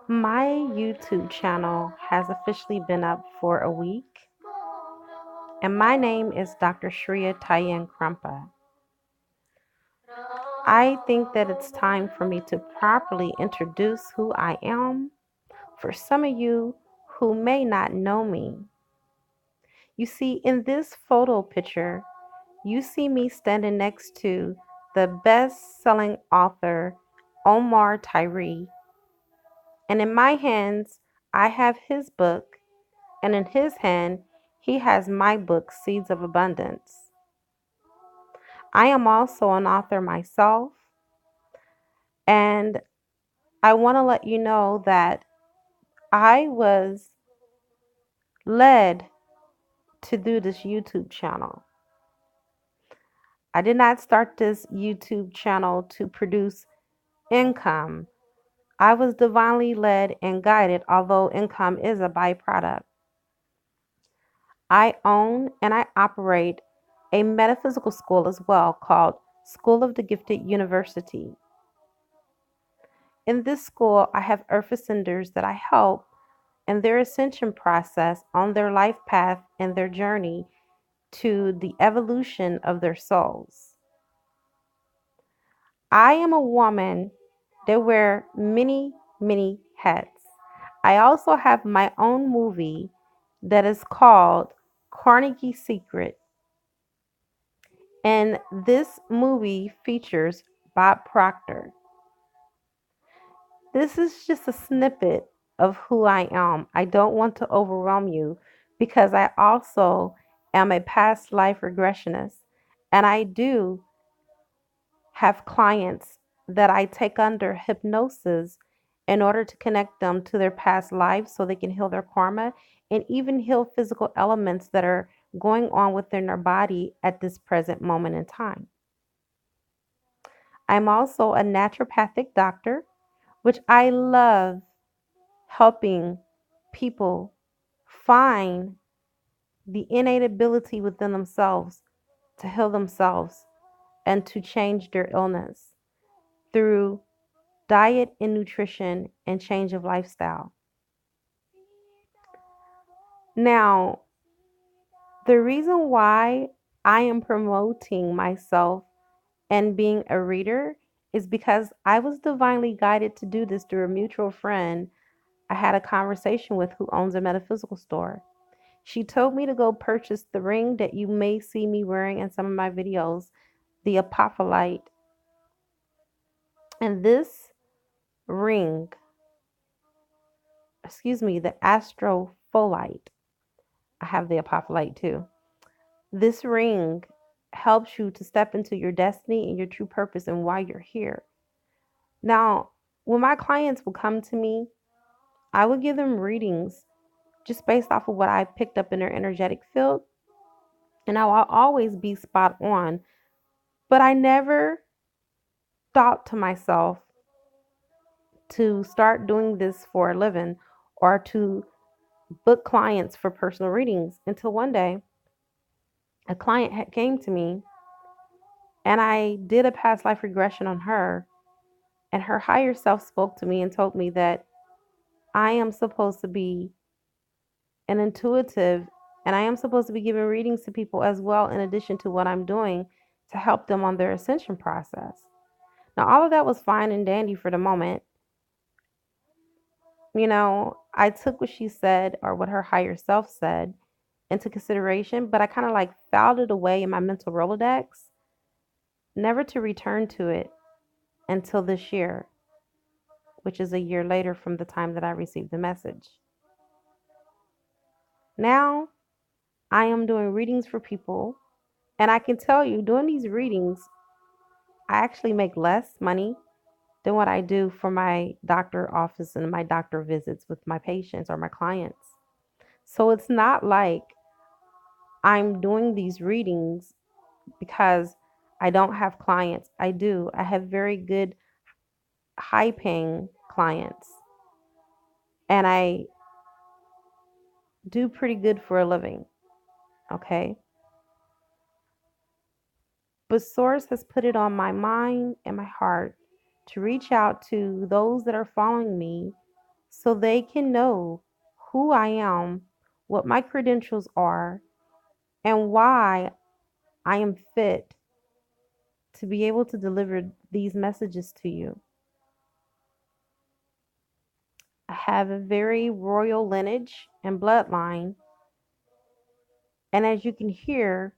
My YouTube channel has officially been up for a week, and my name is Dr. Sreeja Tajen. I think that it's time for me to properly introduce who I am for some of you who may not know me. You see, in this photo picture, you see me standing next to the best-selling author, Omar Tyree. And in my hands, I have his book, and in his hand, he has my book, Seeds of Abundance. I am also an author myself, and I want to let you know that I was led to do this YouTube channel. I did not start this YouTube channel to produce income. I was divinely led and guided, although income is a byproduct. I own and I operate a metaphysical school as well called School of the Gifted University. In this school, I have earth ascenders that I help in their ascension process on their life path and their journey to the evolution of their souls. I am a woman that wear many, many hats. I also have my own movie that is called Carnegie Secret. And this movie features Bob Proctor. This is just a snippet of who I am. I don't want to overwhelm you because I also am a past life regressionist, and I do have clients that I take under hypnosis in order to connect them to their past lives so they can heal their karma and even heal physical elements that are going on within their body at this present moment in time. I'm also a naturopathic doctor, which I love helping people find the innate ability within themselves to heal themselves and to change their illness through diet and nutrition and change of lifestyle. Now, the reason why I am promoting myself and being a reader is because I was divinely guided to do this through a mutual friend I had a conversation with who owns a metaphysical store. She told me to go purchase the ring that you may see me wearing in some of my videos, the apophyllite. And this ring, the astrofolite. I have the apophyllite too. This ring helps you to step into your destiny and your true purpose and why you're here. Now, when my clients will come to me, I will give them readings just based off of what I picked up in their energetic field. And I will always be spot on. But I never thought to myself to start doing this for a living or to book clients for personal readings until one day a client had came to me and I did a past life regression on her, and her higher self spoke to me and told me that I am supposed to be an intuitive and I am supposed to be giving readings to people as well, in addition to what I'm doing to help them on their ascension process. Now, all of that was fine and dandy for the moment. I took what she said or what her higher self said into consideration, but I kind of like filed it away in my mental Rolodex, never to return to it until this year, which is a year later from the time that I received the message. Now, I am doing readings for people, and I can tell you, doing these readings, I actually make less money than what I do for my doctor office and my doctor visits with my patients or my clients. So it's not like I'm doing these readings because I don't have clients. I do. I have very good high paying clients, and I do pretty good for a living. Okay. But Source has put it on my mind and my heart to reach out to those that are following me so they can know who I am, what my credentials are, and why I am fit to be able to deliver these messages to you. I have a very royal lineage and bloodline, and as you can hear,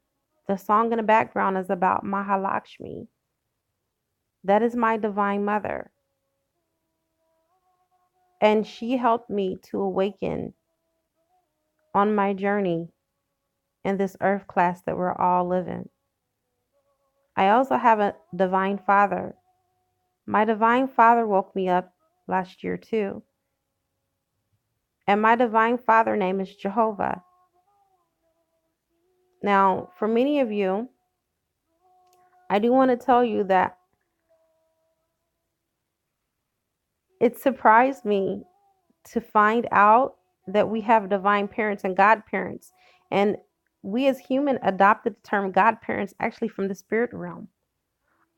the song in the background is about Mahalakshmi. That is my divine mother, and she helped me to awaken on my journey in this earth class that we're all living. I also have a divine father. My divine father woke me up last year too. And my divine father name is Jehovah. Now, for many of you, I do want to tell you that it surprised me to find out that we have divine parents and godparents. And we as human adopted the term godparents actually from the spirit realm.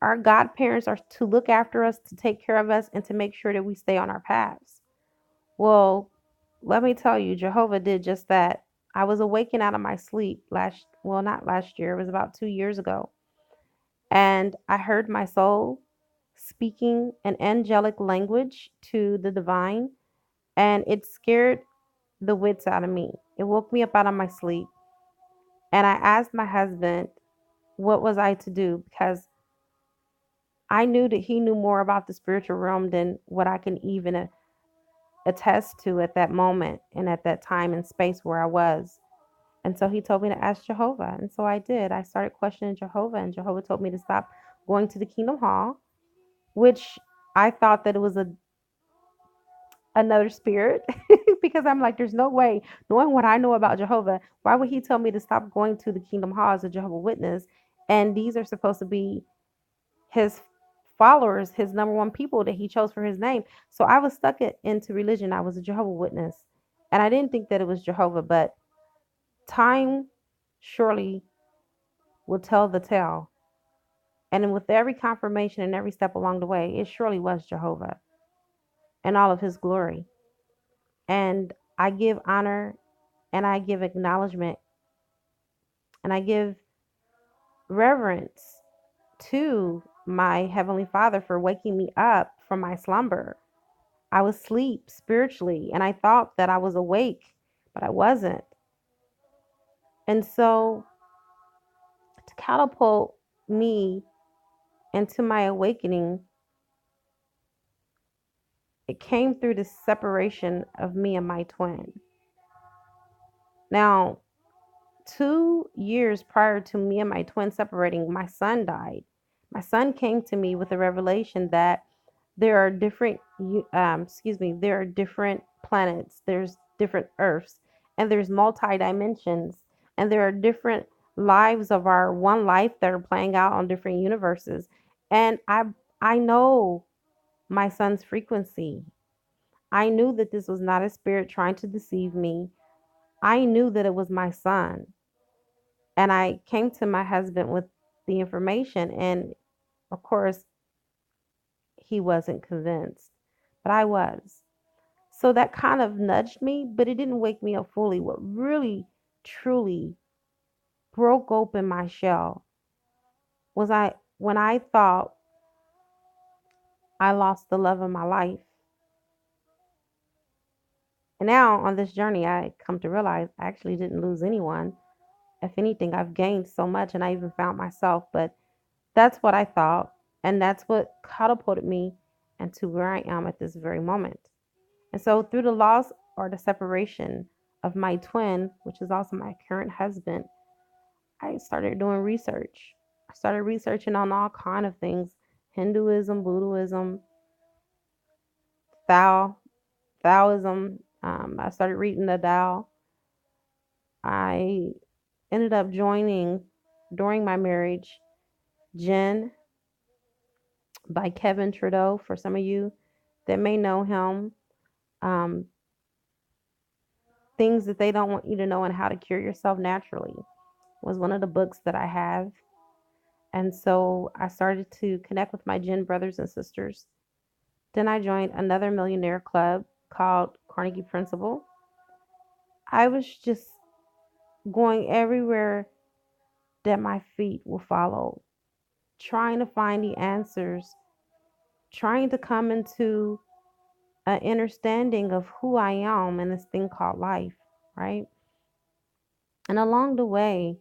Our godparents are to look after us, to take care of us, and to make sure that we stay on our paths. Well, let me tell you, Jehovah did just that. I was awakened out of my sleep not last year, it was about 2 years ago. And I heard my soul speaking an angelic language to the divine, and it scared the wits out of me. It woke me up out of my sleep. And I asked my husband, what was I to do? Because I knew that he knew more about the spiritual realm than what I can even attest to at that moment and at that time and space where I was. And so he told me to ask Jehovah. And so I did. I started questioning Jehovah, and Jehovah told me to stop going to the Kingdom Hall, which I thought that it was another spirit because I'm like, there's no way, knowing what I know about Jehovah, why would he tell me to stop going to the Kingdom Hall as a Jehovah Witness? And these are supposed to be his followers, his number one people that he chose for his name. So I was stuck into religion. I was a Jehovah Witness. And I didn't think that it was Jehovah, but time surely will tell the tale. And with every confirmation and every step along the way, it surely was Jehovah and all of his glory. And I give honor and I give acknowledgement and I give reverence to my Heavenly Father for waking me up from my slumber. I was asleep spiritually and I thought that I was awake, but I wasn't. And so to catapult me into my awakening, it came through the separation of me and my twin. Now, 2 years prior to me and my twin separating, my son died. My son came to me with a revelation that there are there are different planets, there's different earths, and there's multi dimensions, and there are different lives of our one life that are playing out on different universes. And I know my son's frequency. I knew that this was not a spirit trying to deceive me. I knew that it was my son. And I came to my husband with the information, and of course, he wasn't convinced, but I was. So that kind of nudged me, but it didn't wake me up fully. What really, truly broke open my shell was when I thought I lost the love of my life. And now on this journey, I come to realize I actually didn't lose anyone. If anything, I've gained so much, and I even found myself. But that's what I thought, and that's what catapulted me into where I am at this very moment. And so, through the loss or the separation of my twin, which is also my current husband, I started doing research. I started researching on all kind of things: Hinduism, Buddhism, Tao, Taoism. I started reading the Tao. I ended up joining during my marriage Jen by Kevin Trudeau. For some of you that may know him, um, Things That They Don't Want You to Know and How to Cure Yourself Naturally was one of the books that I have. And so I started to connect with my Gen brothers and sisters. Then I joined another millionaire club called Carnegie Principle. I was just going everywhere that my feet will follow, trying to find the answers, trying to come into an understanding of who I am in this thing called life, right? And along the way,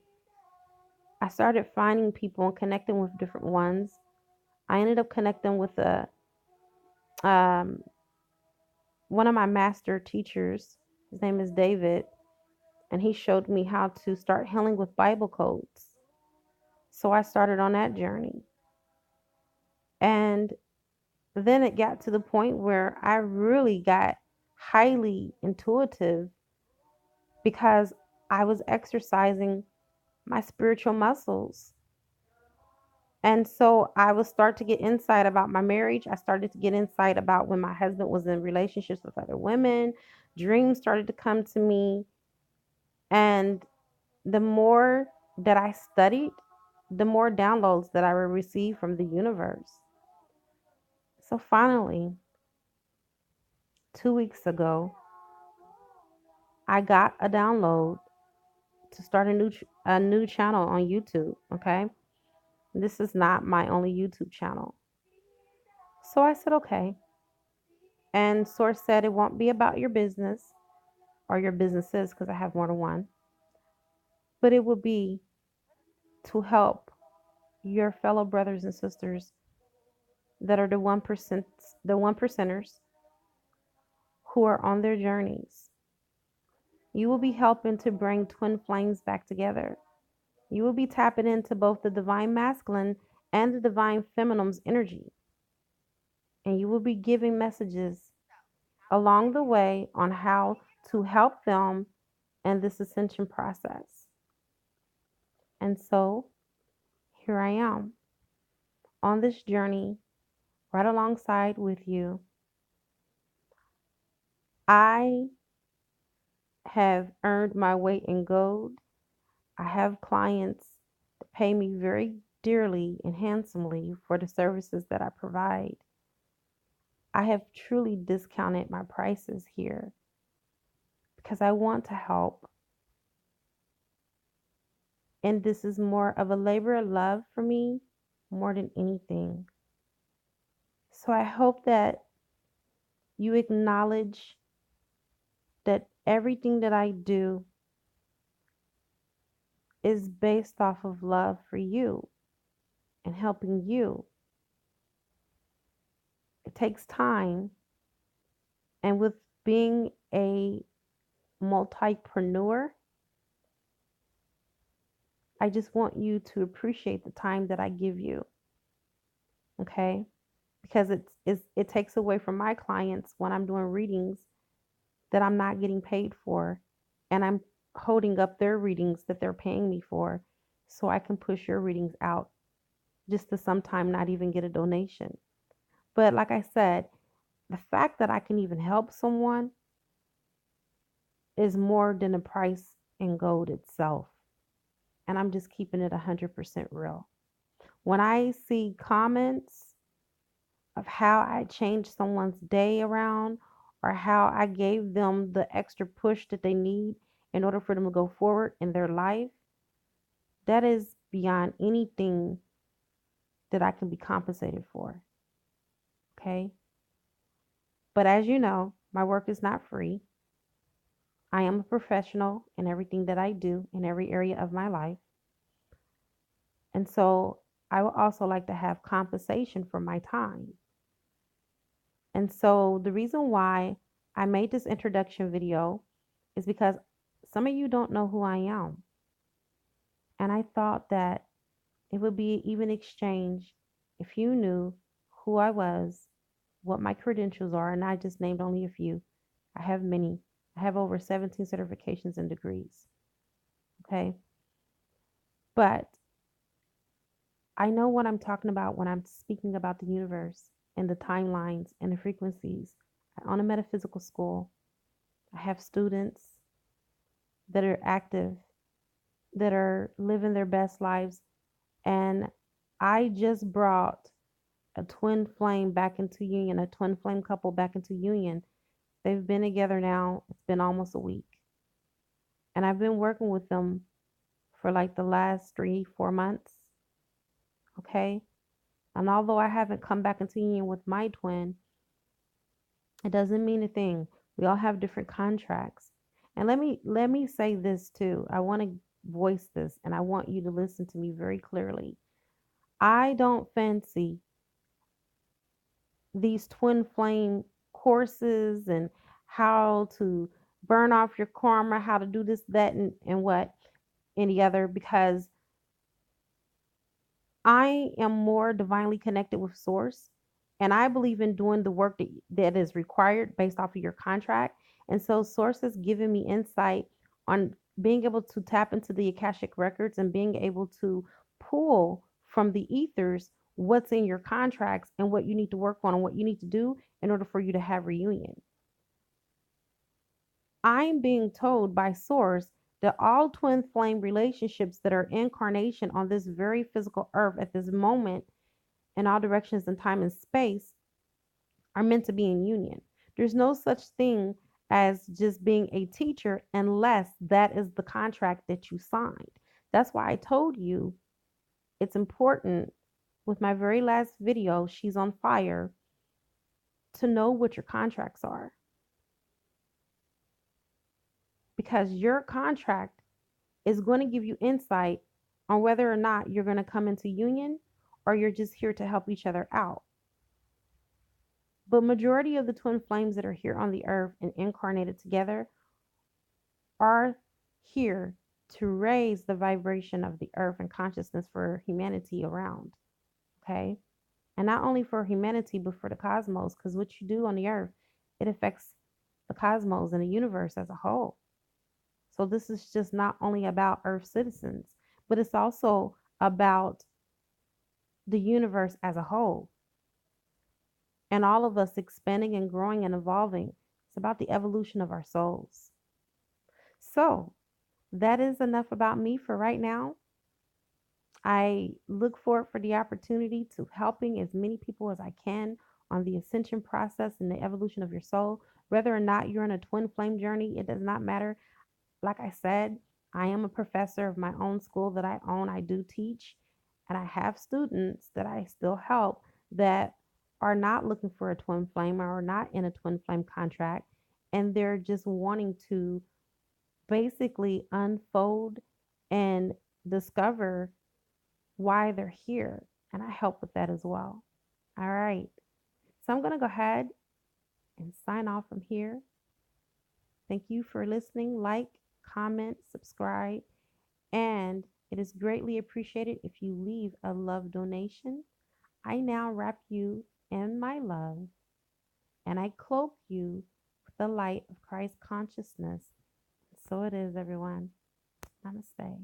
I started finding people and connecting with different ones. I ended up connecting with um, one of my master teachers. His name is David, and he showed me how to start healing with Bible codes. So I started on that journey. And then it got to the point where I really got highly intuitive because I was exercising my spiritual muscles. And so I would start to get insight about my marriage. I started to get insight about when my husband was in relationships with other women. Dreams started to come to me. And the more that I studied, the more downloads that I would receive from the universe. So finally, 2 weeks ago, I got a download to start a new channel on YouTube. Okay, this is not my only YouTube channel. So I said, okay. And Source said it won't be about your business or your businesses because I have more than one, but it will be to help your fellow brothers and sisters that are the 1%ers who are on their journeys. You will be helping to bring twin flames back together. You will be tapping into both the divine masculine and the divine feminine's energy. And you will be giving messages along the way on how to help them in this ascension process. And so here I am on this journey right alongside with you. I have earned my weight in gold. I have clients that pay me very dearly and handsomely for the services that I provide. I have truly discounted my prices here because I want to help. And this is more of a labor of love for me more than anything. So I hope that you acknowledge that everything that I do is based off of love for you and helping you. It takes time. And with being a multipreneur, I just want you to appreciate the time that I give you. Okay? Because it takes away from my clients when I'm doing readings that I'm not getting paid for, and I'm holding up their readings that they're paying me for so I can push your readings out just to sometime not even get a donation. But like I said, the fact that I can even help someone is more than the price in gold itself. And I'm just keeping it 100% real. When I see comments of how I changed someone's day around or how I gave them the extra push that they need in order for them to go forward in their life, that is beyond anything that I can be compensated for. Okay? But as you know, my work is not free. I am a professional in everything that I do in every area of my life. And so I would also like to have compensation for my time. And so the reason why I made this introduction video is because some of you don't know who I am. And I thought that it would be an even exchange if you knew who I was, what my credentials are, and I just named only a few. I have many. I have over 17 certifications and degrees. Okay. But I know what I'm talking about when I'm speaking about the universe and the timelines and the frequencies. I own a metaphysical school. I have students that are active, that are living their best lives. And I just brought a twin flame back into union, a twin flame couple back into union. They've been together now, it's been almost a week. And I've been working with them for like the last 3, 4 months. Okay. And although I haven't come back into union with my twin, it doesn't mean a thing. We all have different contracts. And let me say this too. I want to voice this and I want you to listen to me very clearly. I don't fancy these twin flame courses and how to burn off your karma, how to do this, that, and what, any other, because I am more divinely connected with source and I believe in doing the work that is required based off of your contract. And so source has given me insight on being able to tap into the Akashic records and being able to pull from the ethers what's in your contracts and what you need to work on and what you need to do in order for you to have reunion. I'm being told by source that all twin flame relationships that are incarnation on this very physical earth at this moment in all directions in time and space are meant to be in union. There's no such thing as just being a teacher unless that is the contract that you signed. That's why I told you it's important with my very last video, She's on Fire, to know what your contracts are. Because your contract is going to give you insight on whether or not you're going to come into union or you're just here to help each other out. But majority of the twin flames that are here on the earth and incarnated together are here to raise the vibration of the earth and consciousness for humanity around. Okay. And not only for humanity, but for the cosmos, because what you do on the earth, it affects the cosmos and the universe as a whole. So this is just not only about earth citizens, but it's also about the universe as a whole and all of us expanding and growing and evolving. It's about the evolution of our souls. So that is enough about me for right now. I look forward for the opportunity to helping as many people as I can on the ascension process and the evolution of your soul. Whether or not you're in a twin flame journey, it does not matter. Like I said, I am a professor of my own school that I own. I do teach, and I have students that I still help that are not looking for a twin flame or are not in a twin flame contract, and they're just wanting to basically unfold and discover why they're here. And I help with that as well. All right. So I'm going to go ahead and sign off from here. Thank you for listening. Like, comment, subscribe, and it is greatly appreciated if you leave a love donation. I now wrap you in my love and I cloak you with the light of Christ consciousness. So it is, everyone. Namaste.